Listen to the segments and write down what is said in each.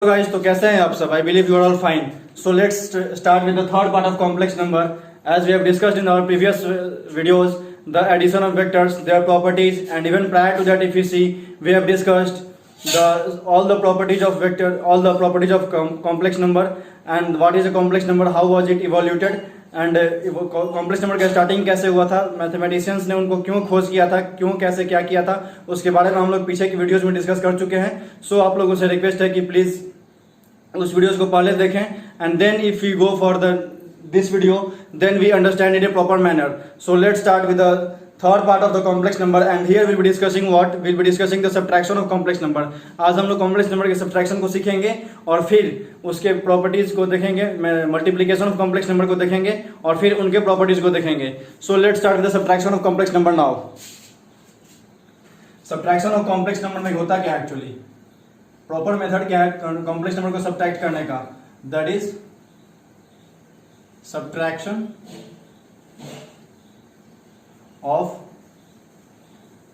Guys, तो कैसे हैं आप सब? I believe you are all fine. So let's start with the third part of complex number. As we have discussed in our previous videos, the addition of vectors, their properties, and even prior to that, if you see, we have discussed all the properties of vector, all the properties of complex number, and what is a complex number, how was it evaluated, and complex number का starting कैसे हुआ था, mathematicians ने उनको क्यों खोज किया था, क्यों कैसे क्या किया था, उसके बारे में हम लोग पीछे की वीडियोस में डिस्कस कर चुके हैं. सो आप लोगों से रिक्वेस्ट है कि प्लीज उस वीडियोस को पहले देखें, and then if you go for the this video then we understand in a proper manner. So let's start with the third part of the complex number, and here will be discussing what will be discussing the subtraction of complex number. आज हम लोग complex number के subtraction को सीखेंगे और फिर उसके properties को देखेंगे, मल्टीप्लीकेशन ऑफ कॉम्प्लेक्स नंबर को देखेंगे और फिर उनके प्रॉपर्टीज को देखेंगे. सो let's start with the subtraction of complex number now. Subtraction of complex number में होता क्या एक्चुअली, प्रॉपर मेथड क्या है कॉम्प्लेक्स नंबर को सब्ट्रैक्ट करने का, that is subtraction of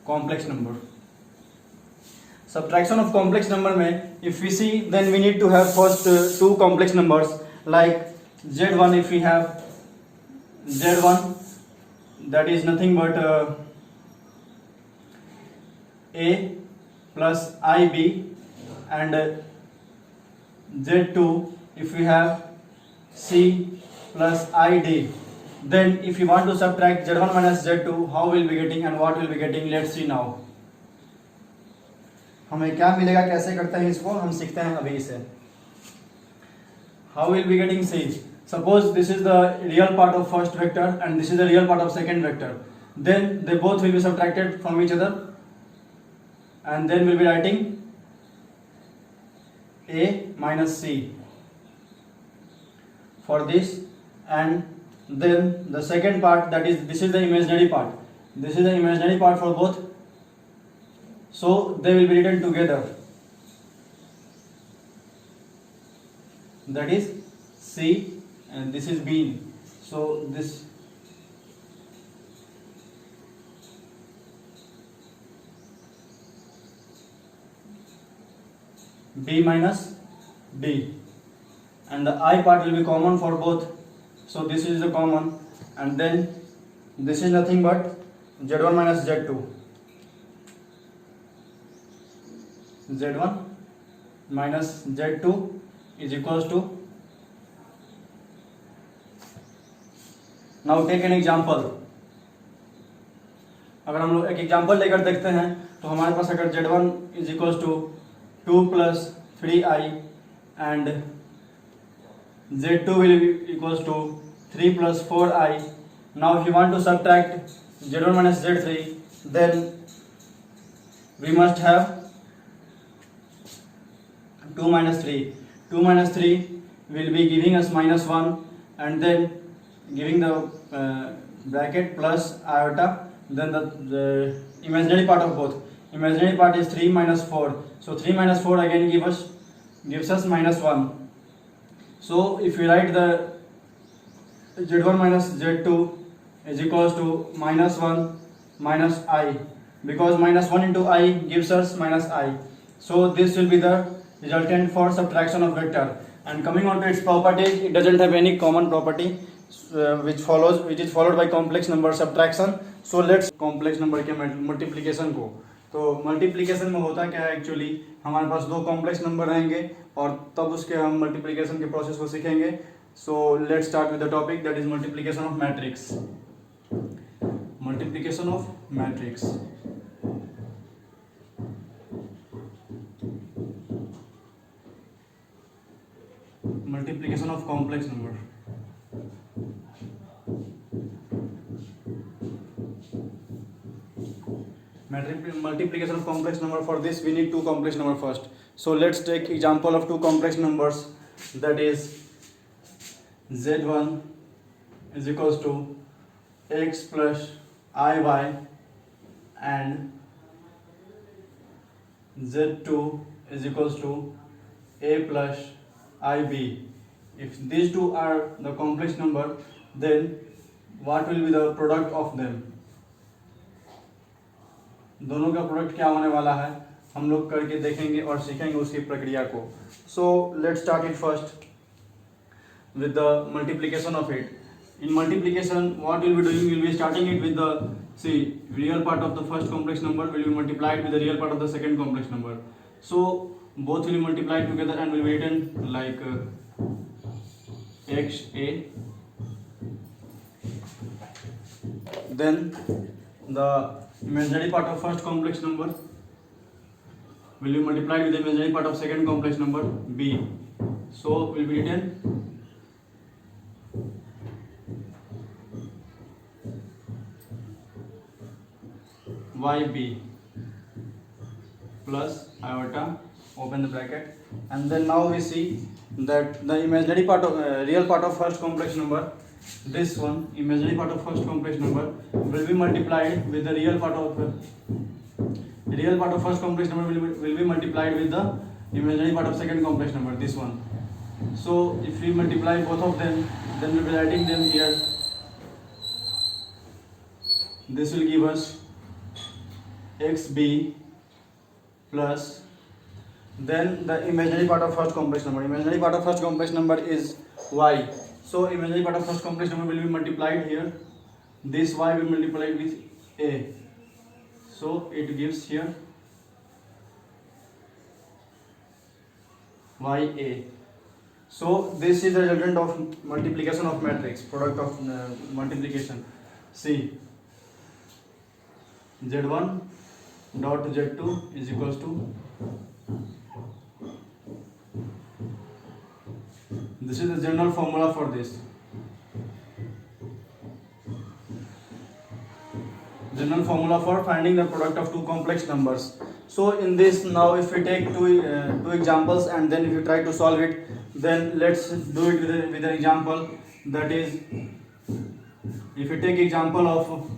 complex number. Subtraction of complex number में if we see then we need to have first two complex numbers like z1. if we have z1 that is nothing but a plus ib, and z2 if we have c plus id. Then if you want to subtract z1 minus z2, how will be getting and what will be getting, let's see now. हमें क्या मिलेगा, कैसे करते हैं इसको हम सीखते हैं अभी इसे. How will be getting, see, suppose this is the real part of first vector and this is the real part of second vector, then they both will be subtracted from each other, and then we'll be writing a minus c for this, and then the second part, that is this is the imaginary part, this is the imaginary part for both, so they will be written together, that is c and this is b. So this b minus d, and the I part will be common for both, so this is the common, and then this is nothing but z1 minus z2, z1 minus z2 is equals to, now take an example. अगर हम लोग एक example लेकर देखते हैं तो हमारे पास अगर z1 is equals to 2 plus 3i and z2 will be equals to 3 plus 4i. Now if you want to subtract z1 minus z3, then we must have 2 minus 3. 2 minus 3 will be giving us minus 1, and then giving the bracket plus iota, then the imaginary part of both. Imaginary part is 3 minus 4, so 3 minus 4 again gives us minus 1. So if we write the z1 minus z2 is equals to minus 1 minus I, because minus 1 into I gives us minus I. So this will be the resultant for subtraction of vector. And coming on to its properties, it doesn't have any common property which is followed by complex number subtraction. So let's complex number के multiplication को. तो multiplication में होता क्या है actually, हमारे पास दो complex number रहेंगे और तब उसके हम मल्टीप्लिकेशन के प्रोसेस को सीखेंगे. सो let's start with the topic that is multiplication of matrix. Multiplication of matrix. Multiplication of complex number. Multiplication of complex number, for this we need two complex number first. So let's take example of two complex numbers, that is z1 is equals to x plus iy and z2 is equals to a plus ib. If these two are the complex number, then what will be the product of them? दोनों का product क्या होने वाला है, हम लोग करके देखेंगे और सीखेंगे उसकी प्रक्रिया को. So let's start it first with the multiplication of it. In multiplication, what we'll be doing, we'll be starting it with the, see, real part of the first complex number will be multiplied with the real part of the second complex number. So both will be multiplied together and will be written like xa. Then the imaginary part of first complex number will be multiplied with the imaginary part of second complex number b. So will be written yb plus iota, open the bracket, and then now we see that the imaginary part of real part of first complex number, this one imaginary part of first complex number will be multiplied with the real part of first complex number will be multiplied with the imaginary part of second complex number, this one. So if we multiply both of them, then we will be writing them here. This will give us xb plus, then the imaginary part of first complex number. Imaginary part of first complex number is y. So imaginary part of first complex number will be multiplied here. This y will be multiplied with a. So it gives here ya. So this is the resultant of multiplication of matrix, product of multiplication. See, z1 dot z2 is equals to, this is the general formula for this. General formula for finding the product of two complex numbers. So in this, now if we take two examples and then if you try to solve it, then let's do it with an example. That is, if you take example of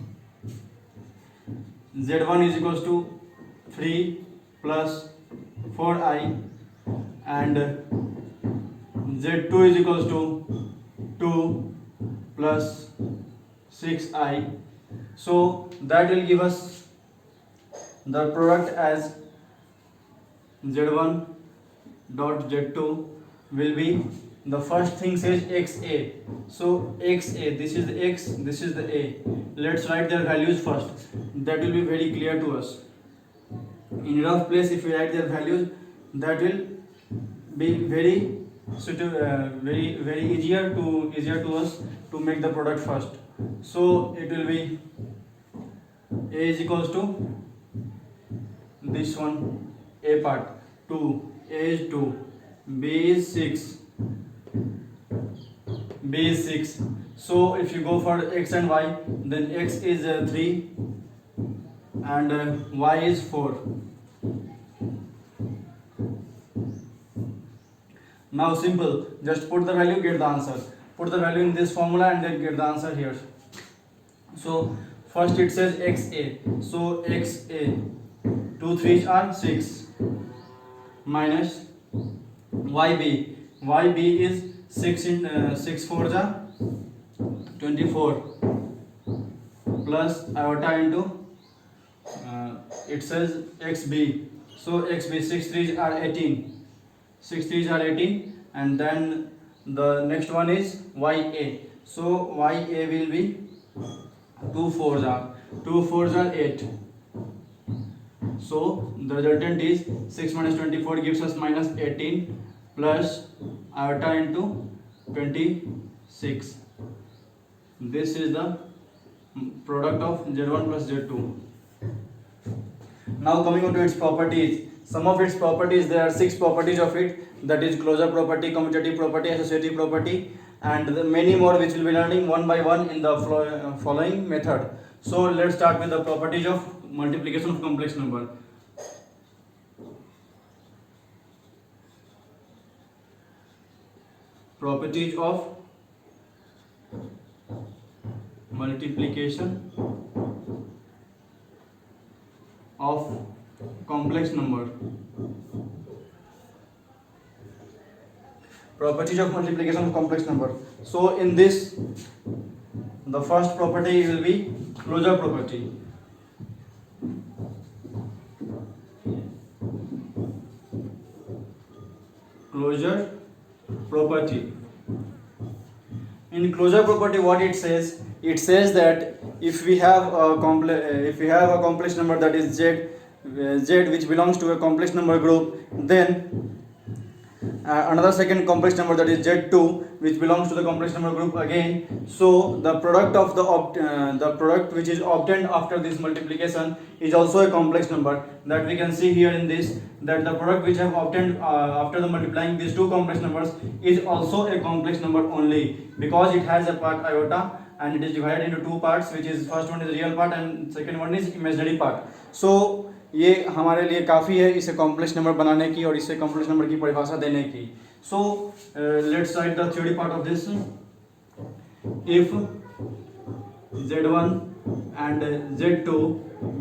z1 is equals to 3 plus 4i and z2 is equals to 2 plus 6i. So that will give us the product as z1 dot z2 will be, the first thing says xa. So xa, this is the x, this is the a. Let's write their values first. That will be very clear to us. In rough place, if we write their values, that will be very easier to us to make the product first. So it will be a is equals to this one, a part 2, a is 2, b is 6, b is 6. So if you go for x and y, then x is 3 and y is 4. Now simple, just put the value, get the answer. Put the value in this formula and then get the answer here. So first it says xa. So xa, 2 3s are 6 minus yb. Yb is 6 in 6 4s are 24 plus iota into it says xb. So xb, 6 3s are 18. 6 3s are 18, and then the next one is ya. So ya will be 2 4s are 8. So the resultant is 6 minus 24 gives us minus 18 plus iota into 26. This is the product of z1 plus z2. Now coming on to its properties. Some of its properties, there are 6 properties of it, that is closure property, commutative property, associative property, and many more which we'll be learning one by one in the following method. So let's start with the properties of multiplication of complex number. Properties of multiplication of complex number. Properties of multiplication of complex number. So in this, the first property will be closure property. closure property. In closure property, what it says? It says that if we have a complex number that is z which belongs to a complex number group, then another second complex number that is z2 which belongs to the complex number group again. So the product of the product which is obtained after this multiplication is also a complex number, that we can see here in this, that the product which I have obtained after the multiplying these two complex numbers is also a complex number only, because it has a part iota and it is divided into two parts, which is first one is real part and second one is imaginary part. So ये हमारे लिए काफ़ी है इसे complex number बनाने की और इसे कॉम्प्लेक्स नंबर की परिभाषा देने की. So let's write the theory part of this. If z1 and z2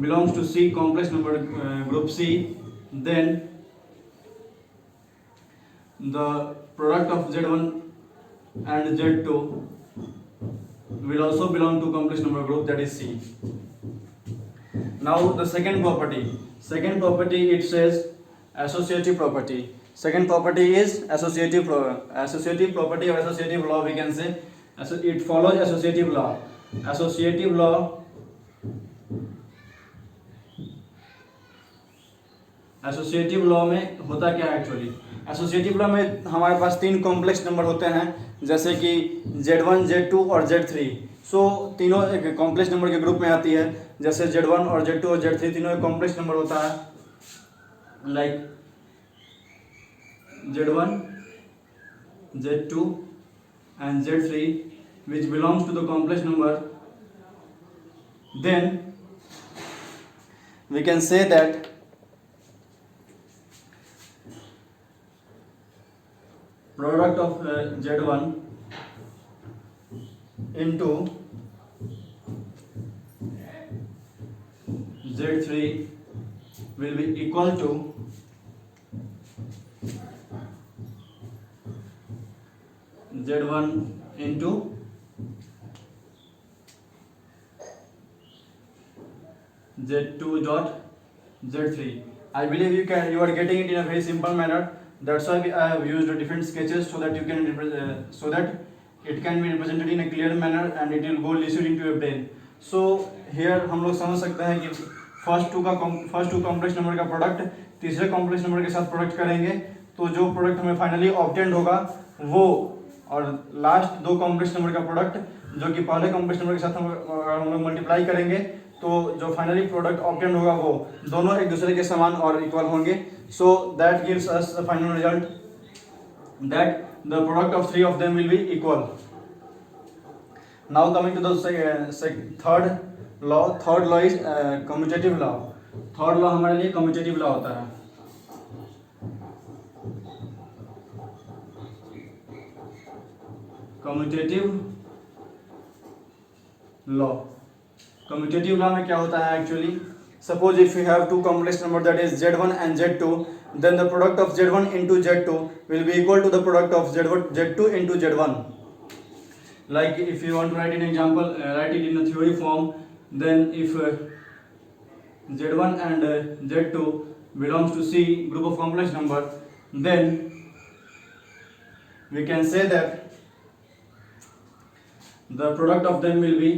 belongs to C complex number group C, then the product of z1 and z2 will also belong to complex number group, that is C. Now the second property it says associative property. Second property is associative property or associative law, we can say. It follows associative law. Associative law में होता क्या है actually? Associative law में हमारे पास तीन complex number होते हैं, जैसे कि z1, z2 और z3. सो तीनों एक कॉम्प्लेक्स नंबर के ग्रुप में आती है. जैसे z1 और z2 और z3 तीनों एक कॉम्प्लेक्स नंबर होता है, like z1, z2 and z3 which belongs to the complex number, then we can say that product of z1 into z3 will be equal to z1 into z2 dot z3. I believe you are getting it in a very simple manner. That's why I have used different sketches so that you can so that it can be represented in a clear manner and it will go lucid into your brain. So here हम लोग समझ सकते हैं कि first two complex number का product तीसरे complex number के साथ प्रोडक्ट करेंगे, तो जो प्रोडक्ट हमें फाइनली ऑब्टेंड होगा वो, और लास्ट दो कॉम्प्लेक्स नंबर का प्रोडक्ट जो कि पहले कॉम्प्लेक्स नंबर के साथ हम लोग मल्टीप्लाई करेंगे, तो जो फाइनली प्रोडक्ट ऑब्टेंड होगा वो दोनों एक दूसरे के समान और इक्वल होंगे. So that gives us the final result that the product of three of them will be equal. Now coming to the third law is commutative law. Third law हमारे लिए कम्यूटेटिव लॉ होता है. Commutative law में क्या होता है actually? Suppose if you have two complex number that is z1 and z2, then the product of z1 into z2 will be equal to the product of z2 into z1. Like if you want to write an example, write it in a theory form, then if z1 and z2 belongs to C group of complex number, then we can say that the product of them will be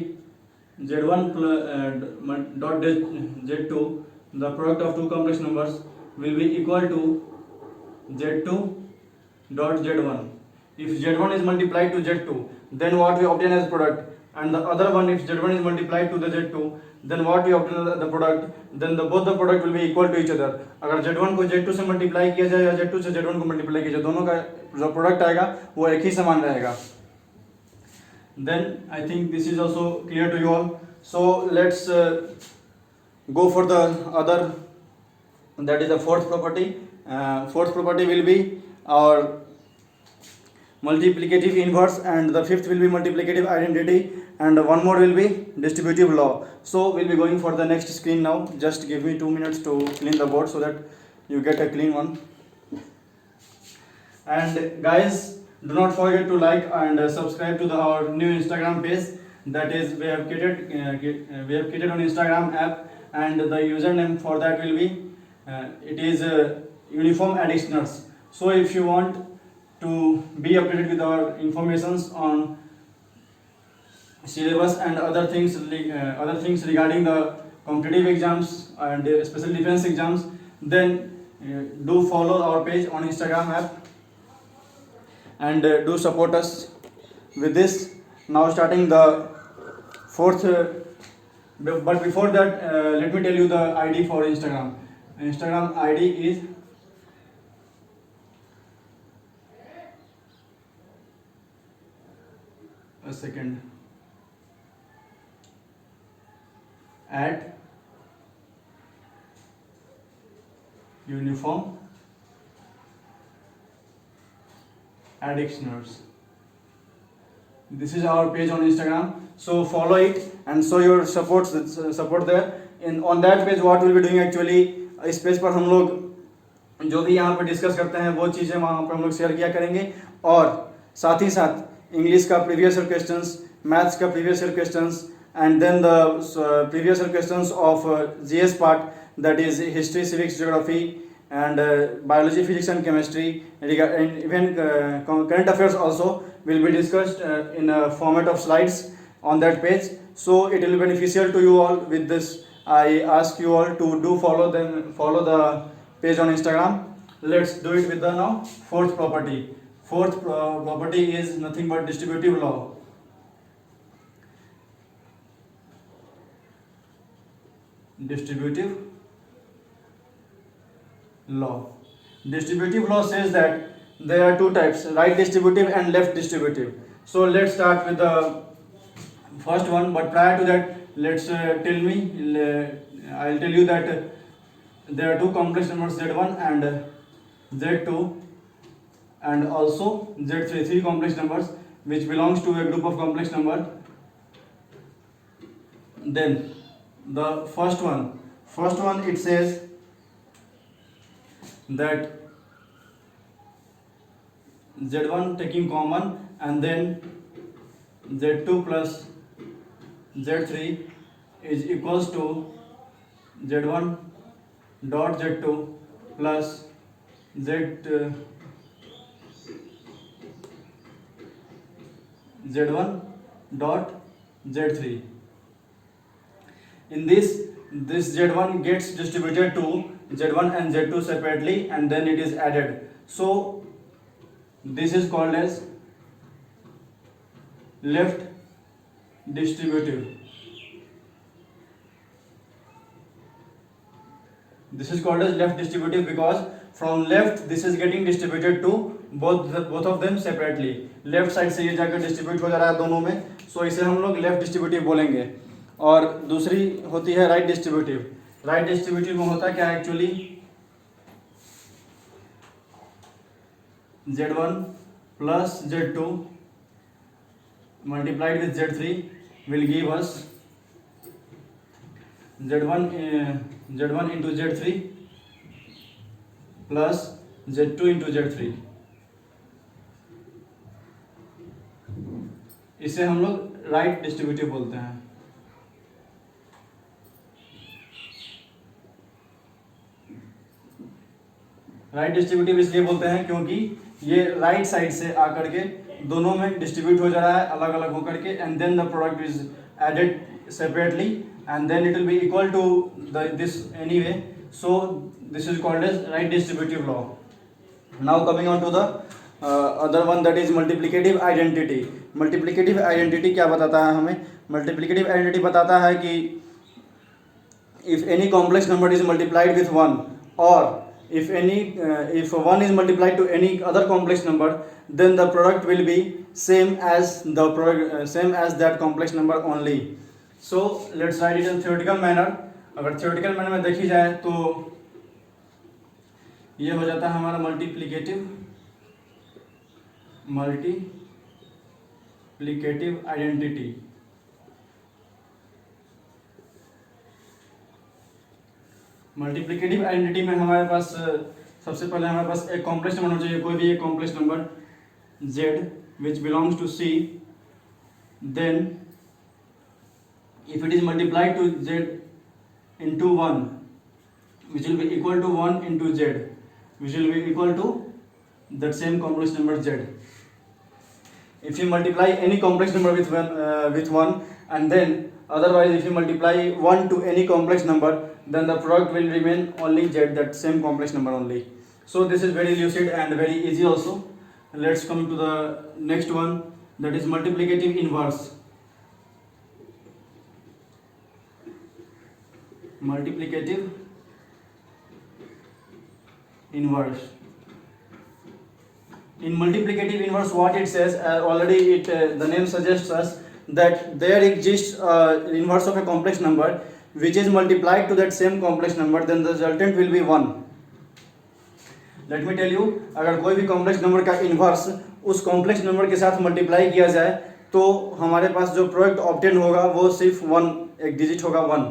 z1 dot z2, the product of two complex numbers will be equal to z2 dot z1. If z1 is multiplied to z2, then what we obtain as product, and the other one if z1 is multiplied to the z2, then what we obtain the product, then both the product will be equal to each other. अगर z1 को z2 से multiply किया जाए या z2 से z1 को multiply किया जाए, दोनों का जो प्रोडक्ट आएगा वो एक ही समान रहेगा. Then I think this is also clear to you all. So let's go for the other, that is the fourth property. Fourth property will be our multiplicative inverse, and the fifth will be multiplicative identity, and one more will be distributive law. So we'll be going for the next screen now. Just give me 2 minutes to clean the board so that you get a clean one. And guys, do not forget to like and subscribe to our new Instagram page. That is, we have created on Instagram app, and the username for that will be it is uniform additioners. So if you want to be updated with our informations on syllabus and other things regarding the competitive exams and special defense exams, then do follow our page on Instagram app and do support us with this. Now starting the fourth, but before that, let me tell you the ID for Instagram. Instagram ID is a second at uniform addictioners. This is our page on Instagram, so follow it and show your support there. In on that page what we'll be doing actually, इस page पर हम लोग जो भी यहाँ पर discuss करते हैं वो चीज़ें वहाँ पर हम लोग शेयर किया करेंगे, और साथ ही साथ इंग्लिश का प्रीवियस ईयर क्वेश्चंस, मैथ्स का previous year questions, and then the previous year questions of GS part, that is history, civics, geography, and biology, physics and chemistry, and even current affairs also will be discussed in a format of slides on that page. So it will be beneficial to you all. With this, I ask you all to do follow the page on Instagram. Let's do it with the now fourth property. Fourth property is nothing but distributive law. Distributive law. Distributive law says that there are two types, right distributive and left distributive. So let's start with the first one, but prior to that, let's I'll tell you that there are two complex numbers Z1 and Z2 and also Z3, three complex numbers which belongs to a group of complex number. Then the first one it says that Z1 taking common and then Z2 plus Z3 is equals to Z1 dot Z2 plus Z1 dot Z3. In this Z1 gets distributed to Z1 and Z2 separately and then it is added. So this is called as left distributive. This is called as left distributive because from left this is getting distributed to both of them separately. Left side से ये जाकर distribute हो जा रहा है दोनों में, so इसे हम लोग left distributive बोलेंगे. और दूसरी होती है राइट डिस्ट्रीब्यूटिव. राइट डिस्ट्रीब्यूटिव में होता क्या है actually, Z1 plus Z2 multiplied with Z3 will give us Z1 into Z3 plus Z2 into Z3. इसे हम लोग राइट डिस्ट्रीब्यूटिव बोलते हैं. राइट डिस्ट्रीब्यूटिव इसलिए बोलते हैं क्योंकि ये राइट साइड से आकर के दोनों में डिस्ट्रीब्यूट हो जा रहा है अलग अलग होकर के, and then the product is added separately and then it will be equal to this anyway. So this is called as right distributive law. Now coming on to the other one, that is multiplicative identity. Multiplicative identity क्या बताता है हमें? Multiplicative identity बताता है कि if any complex number is multiplied with one, और if one is multiplied to any other complex number, then the product will be same as that complex number only. So let's write it in theoretical manner. अगर theoretical manner में देखी जाए तो ये हो जाता है हमारा मल्टीप्लिकेटिव आइडेंटिटी. मल्टीप्लिकेटिव आइडेंटिटी में हमारे पास सबसे पहले हमारे पास एक कॉम्प्लेक्स नंबर होना चाहिए, कोई भी एक complex number z which belongs to C. Then if it is multiplied to z into 1 which will be equal to 1 into z which will be equal to that same complex number z. If you multiply any complex number with one, and then otherwise if you multiply 1 to any complex number, then the product will remain only z, that same complex number only. So this is very lucid and very easy also. Let's come to the next one, that is multiplicative inverse. Multiplicative inverse. In multiplicative inverse, what it says, already the name suggests us that there exists inverse of a complex number which is multiplied to that same complex number, then the resultant will be 1. Let me tell you, अगर कोई भी complex number का inverse उस complex number के साथ multiply किया जाए तो हमारे पास जो प्रोडक्ट ऑब्टेन होगा वो सिर्फ 1, एक डिजिट होगा 1.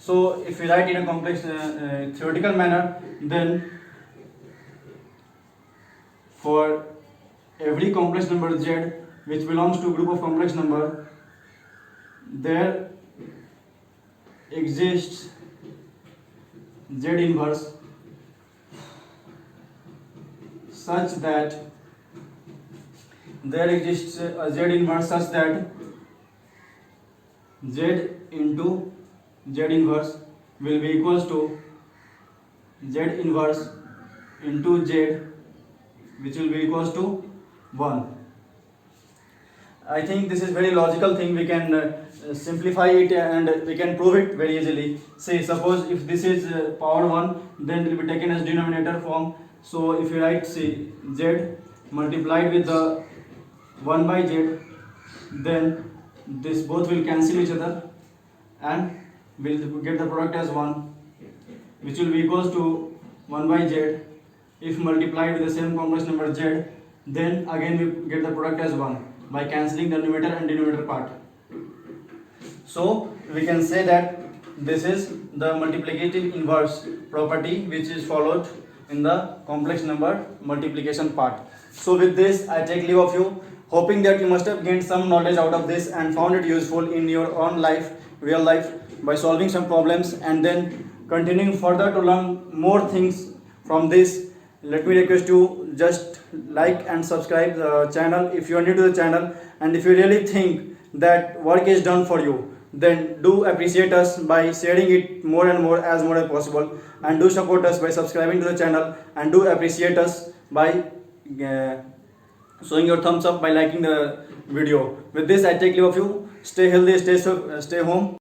So if you write in a complex theoretical manner, then for every complex number z which belongs to group of complex number, there exists z inverse such that z into z inverse will be equals to z inverse into z, which will be equals to 1. I think this is very logical thing. We can simplify it and we can prove it very easily. Say suppose if this is power 1, then it will be taken as denominator form. So if you write say z multiplied with the 1 by z, then this both will cancel each other and we'll get the product as 1, which will be equals to 1 by z. If multiplied with the same complex number z, then again we get the product as 1 by cancelling the numerator and denominator part. So we can say that this is the multiplicative inverse property which is followed in the complex number multiplication part. So with this I take leave of you, hoping that you must have gained some knowledge out of this and found it useful in your own life, real life, by solving some problems and then continuing further to learn more things from this. Let me request you just like and subscribe the channel if you are new to the channel, and if you really think that work is done for you, then do appreciate us by sharing it more and more as possible, and do support us by subscribing to the channel, and do appreciate us by showing your thumbs up by liking the video. With this I take leave of you. Stay healthy, stay home.